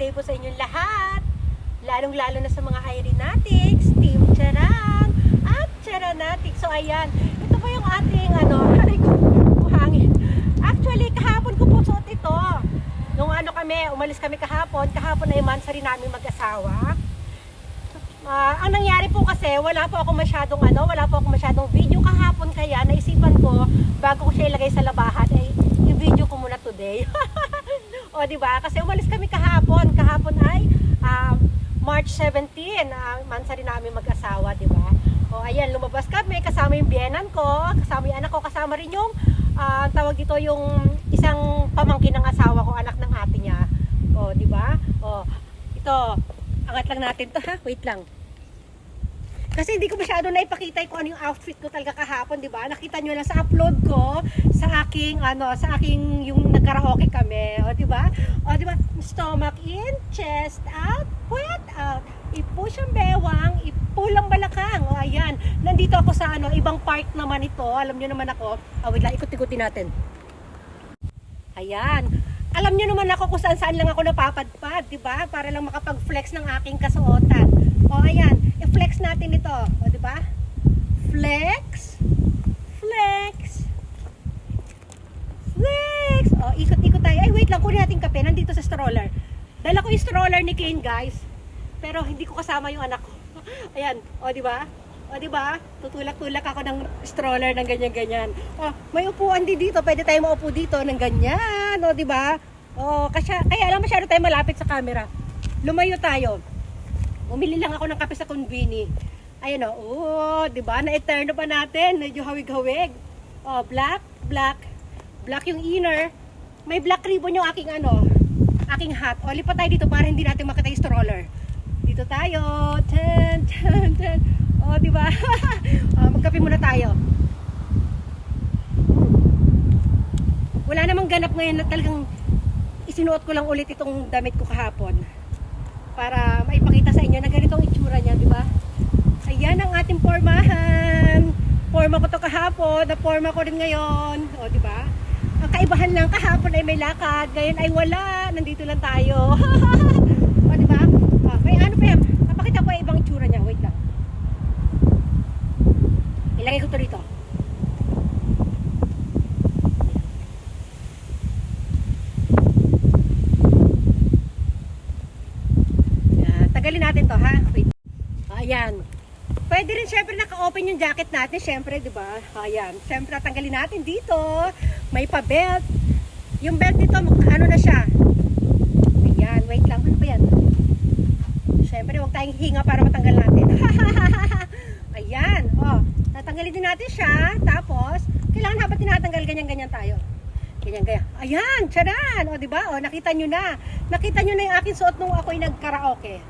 day po sa inyong lahat. Lalong-lalo na sa mga aeronautics, Team Charang at Charanatics. So ayan, ito po yung ating aray ko, buhangin. Actually, kahapon ko po suot ito. Nung umalis kami kahapon ay mansari namin mag-asawa. Ang nangyari po kasi, wala po ako masyadong video kahapon, kaya naisipan ko, bago ko siya ilagay sa labahan, ay i-video ko muna today. O diba? Kasi umalis kami kahapon ay March 17, mansari namin mag-asawa, diba? O ayan, lumabas kami, kasama yung biyenan ko, kasama yung anak ko, kasama rin yung tawag dito yung isang pamangkin ng asawa ko, anak ng ate niya. O diba? O ito, angat lang natin to ha, wait lang. Kasi hindi ko masyado naipakita kung ano yung outfit ko talaga kahapon, di ba? Nakita nyo lang sa upload ko sa aking yung nagkaraoke kami, o di ba? O di ba? Stomach in, chest out, puwet out. I-push ang bewang, i-pull ang balakang. O ayan, nandito ako sa ibang part naman ito. Alam nyo naman ako. Wait lang, ikot-ikutin natin. Ayan. Alam nyo naman ako kung saan lang ako napapadpad, di ba? Para lang makapag-flex ng aking kasuotan. O ayan, i-flex natin ito. O di ba? Flex, flex, flex. O ikot-ikot tayo. Ay wait lang, kunin natin kape. Nandito sa stroller. Dala ko yung stroller ni Kane, guys. Pero hindi ko kasama yung anak ko. Ayan, o di ba? O di ba? Tutulak-tulak ako ng stroller ng ganyan-ganyan. O, may upuan din dito. Pwede tayo maupo dito ng ganyan. O di ba? O, kaya lang masyado tayo malapit sa camera. Lumayo tayo. Umili lang ako ng kape sa Convini. Ayan o. Oh, di ba? Na-eterno pa natin. Medyo hawig-hawig. O, black, black. Black yung inner. May black ribbon yung aking aking hat. O, lipat tayo dito para hindi natin makita yung stroller. Dito tayo. Ten, ten, ten. O, di ba? Magkape muna tayo. Wala namang ganap ngayon na talagang isinuot ko lang ulit itong damit ko kahapon. Para maipakita sa inyo na ganitong itsura niya, di ba? Ayan ang ating pormahan. Porma ko to kahapon, na porma ko rin ngayon. O, di ba? Ang kaibahan lang kahapon ay may lakad, ngayon ay wala. Nandito lang tayo. O, di ba? May pa yan. Napakita ko ay ibang itsura niya. Wait lang. Ilagay ko to rito. Tagalin natin to ha. Wait. Ayan. Pwede rin syempre naka-open yung jacket natin. Syempre, di ba? Ayan. Syempre, tatanggalin natin dito. May pa-belt. Yung belt nito, na siya. Ayan. Wait lang. Ano ba yan? Syempre, huwag tayong hinga para matanggal natin. Ayan. O. Tatanggalin din natin siya. Tapos, kailangan habang tinatanggal, ganyan-ganyan tayo. Ganyan-ganyan. Ayan. Charan. O, di ba? O, nakita nyo na. Nakita nyo na yung aking suot nung ako'y nag-karaoke.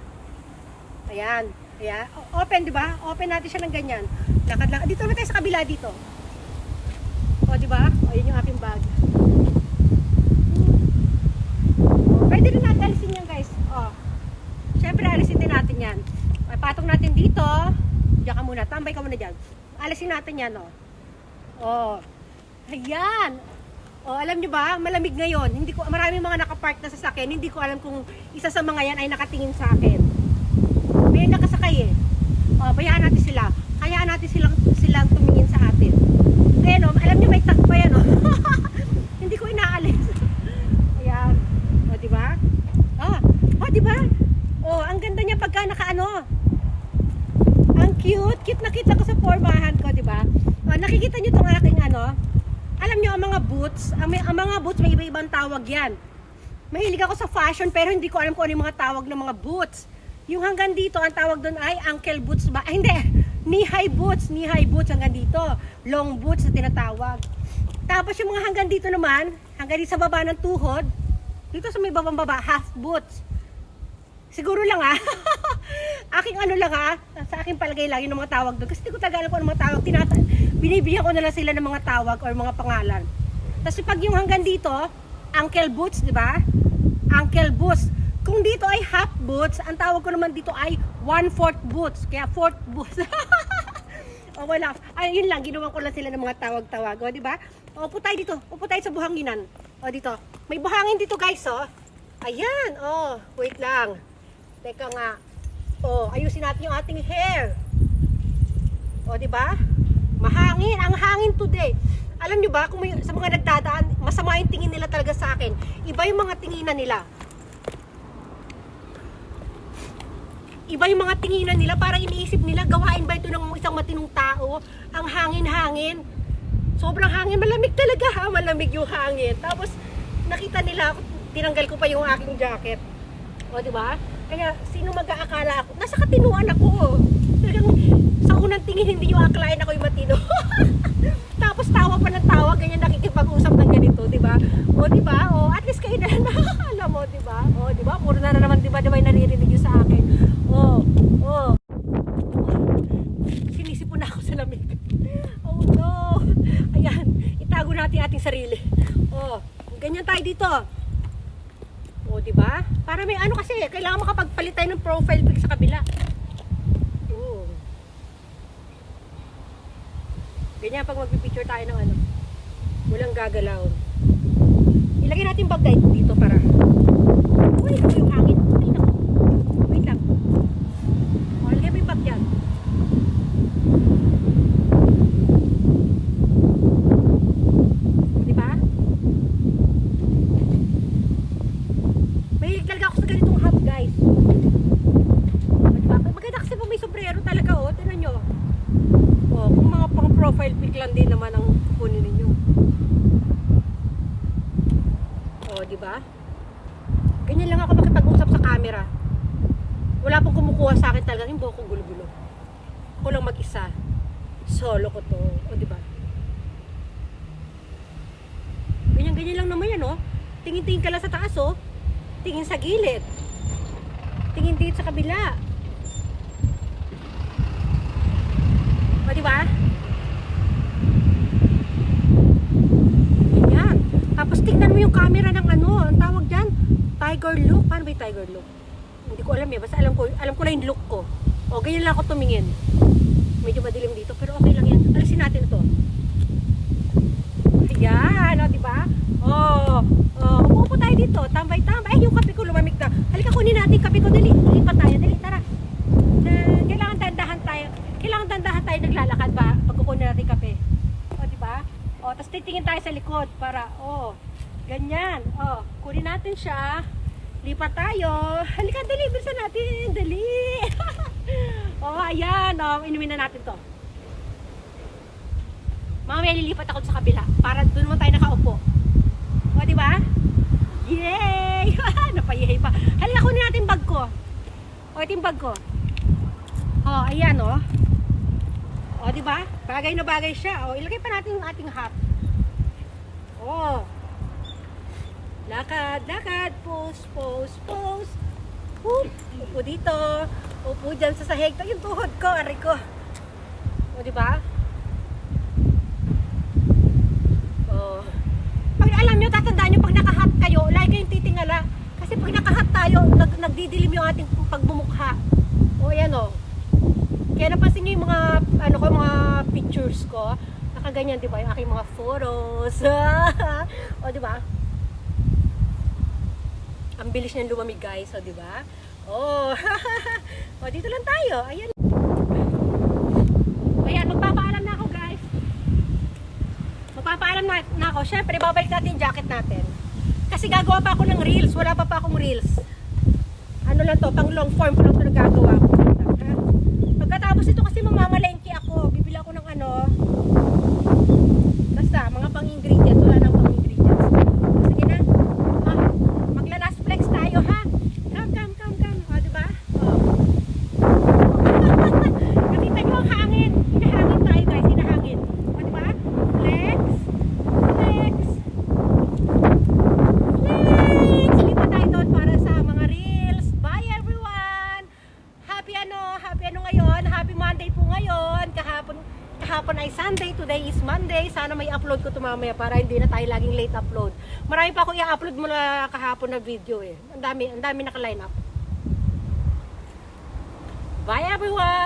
Ayan. Ayan. Open, di ba? Open natin siya ng ganyan. Lakad-lakad. Dito na tayo sa kabila dito. O, di ba? O, yun yung aking bag. Pwede rin natin alisin yan, guys. O. Siyempre, alisin din natin yan. Patong natin dito. Diyan ka muna. Tambay ka muna dyan. Alisin natin yan, o. O. Ayan. O, alam nyo ba? Malamig ngayon. Maraming mga nakapark na sasakyan. Hindi ko alam kung isa sa mga yan ay nakatingin sa akin. May nakasakay eh. O, bayaan natin sila. Hayaan natin silang tumingin sa atin. Ayan o, alam nyo may tag pa yan o. Hindi ko inaalis. Ayan. O, diba? O, diba? O, ang ganda niya pagka ang cute. Cute na cute ako sa pormahan ko, diba? O, nakikita nyo itong aking alam nyo, ang mga boots, may iba-ibang tawag yan. Mahilig ako sa fashion, pero hindi ko alam kung ano yung mga tawag ng mga boots. Yung hanggang dito, ang tawag doon ay ankle boots ba? Ay, hindi. Knee-high boots. Knee-high boots hanggang dito. Long boots na tinatawag. Tapos yung mga hanggang dito naman, hanggang dito sa baba ng tuhod, dito sa may babang baba, half boots. Siguro lang aking sa aking palagay lang yung mga tawag doon. Kasi hindi ko talaga alam kung ano mga tawag. Binibigyan ko na lang sila ng mga tawag or mga pangalan. Tapos pag yung hanggang dito, ankle boots, di ba? Ankle boots. Kung dito ay half boots, ang tawag ko naman dito ay 1/4 boots. Kaya 4th boots. O wala. Ay, yun lang. Ginawan ko lang sila ng mga tawag-tawag. O, di ba? O, upo tayo dito. Upo tayo sa buhanginan. O, dito. May buhangin dito, guys, o. Ayan, oh, wait lang. Teka nga. Oh, ayusin natin yung ating hair. Oh, di ba? Mahangin, ang hangin today. Alam nyo ba, kung may, sa mga nagdadaan, masama yung tingin nila talaga sa akin. Iba yung mga tinginan nila. Iba yung mga tinginan nila, parang iniisip nila, gawain ba ito ng isang matinong tao? Ang hangin-hangin. Sobrang hangin, malamig talaga ha, malamig yung hangin. Tapos, nakita nila, tinanggal ko pa yung aking jacket. O, di ba? Kaya, sino mag-aakala ako? Nasa katinuan ako. Talagang, sa unang tingin, hindi yung akalain ako yung matino. Tapos, tawa pa ng tawa, ganyan nakikipag-usap ng ganito, di ba? O, di ba? O, at least kayo na nakakala mo, di ba? O, di ba? Puro na naman, di ba, yung naririnig yung sa akin. O. Sinisipon na ako sa lamig. Oh, no. Ayan, itago natin ating sarili. O, ganyan tayo dito. O, di ba? Para may ano kasi, kailangan makapagpalit tayo ng profile pic sa kabila. O. Ganyan pag magpipicture tayo ng ano. Walang gagalaw. Ilagay natin bag dito para. Uy, ito yung hangin. Ay, naku. Wait lang. O, lagay mo yung bag dyan. Di ba? Mahilig talaga ako sa ganitong hat, guys. Diba? Maganda kasi po may sombrero talaga, oh. Tignan nyo. Oh, kung mga pang profile pic lang din naman ang kukunin ninyo. Oh, di ba? Ganyan lang ako makipag-usap sa camera. Wala pong kumukuha sa akin talaga, yung buhok ko gulo-gulo. Ako lang mag-isa. Solo ko to. O, di ba? Ganyan-ganyan lang naman yan, oh. Tingin-tingin ka lang sa taas, oh. Tingin sa gilid. Tingin dito sa kabila. O, diba? Ganyan. Tapos tingnan mo yung camera ng ano, ang tawag dyan, tiger look. Paano ba yung tiger look? Hindi ko alam eh. Basta alam ko lang yung look ko. O, ganyan lang ako tumingin. Medyo madilim dito, pero okay lang yan. Alisin natin ito. Ayan, o, diba? Upo tayo dito, tambay-tambay. Ay, yung kape ko lumamig na. Halika, kunin natin yung kape ko. Dali, lipat tayo. Dali, tara. Kailangan dandahan tayo. Kailangan dandahan tayo naglalakad ba? Pag kukunin natin yung kape. O, diba? O, tapos titingin tayo sa likod para, ganyan. O, kunin natin siya. Lipat tayo. Halika, dali, bilisan natin. Dali. Ayan. Inumin na natin to. Mamaya lilipat ako sa kabila para doon mo tayo nakaupo. O, di ba? Yay! Napayihay pa. Halika, kunin natin bag ko. O, ito yung bag ko. O, ayan, o. O, di ba? Bagay na bagay siya. O, ilagay pa natin yung ating hat. O. Lakad, lakad. Pose, pose, pose. Upo dito. Upo dyan sa sahig. Ito yung tuhod ko, aray ko. O, di ba? Pag alam nyo, tatandaan nyo, pag nakahat kayo, lagi kayong titingala. Kasi pag nakahat tayo, nagdidilim yung ating pagbumukha. O, ayan o. Kaya napansin nyo yung mga, mga pictures ko. Nakaganyan, di ba? Yung aking mga photos. O, di ba? Ang bilis niyang lumamig, guys. O, di ba? O, dito lang tayo. Ayan. Ayan, magpapaalam na ako, guys. Magpapaalam na ako. Siyempre, babalik natin yung jacket natin. Kasi gagawa pa ako ng reels. Wala pa akong reels. Ano lang to, pang long form ko lang ito nagagawa ko. Pagkatapos ito kasi mamamalengke ako. Bibili ako ng basta, mga pang-ingredients. Wala nang pang-ingredients. Sige na. Magla-last flex tayo, ha? Come. O, diba? Nakita nyo ang hangin. Hinahangin tayo, guys. Hinahangin. O, diba? Flex. Lipat tayo doon para sa mga reels. Bye, everyone! Happy ngayon. Happy Monday po ngayon. Kahapon ay Sunday. Today is Monday. Sana may upload ko ito mamaya para hindi na tayo laging late upload. Marami pa akong i-upload mula kahapon na video eh. Ang dami naka-line up. Bye, everyone!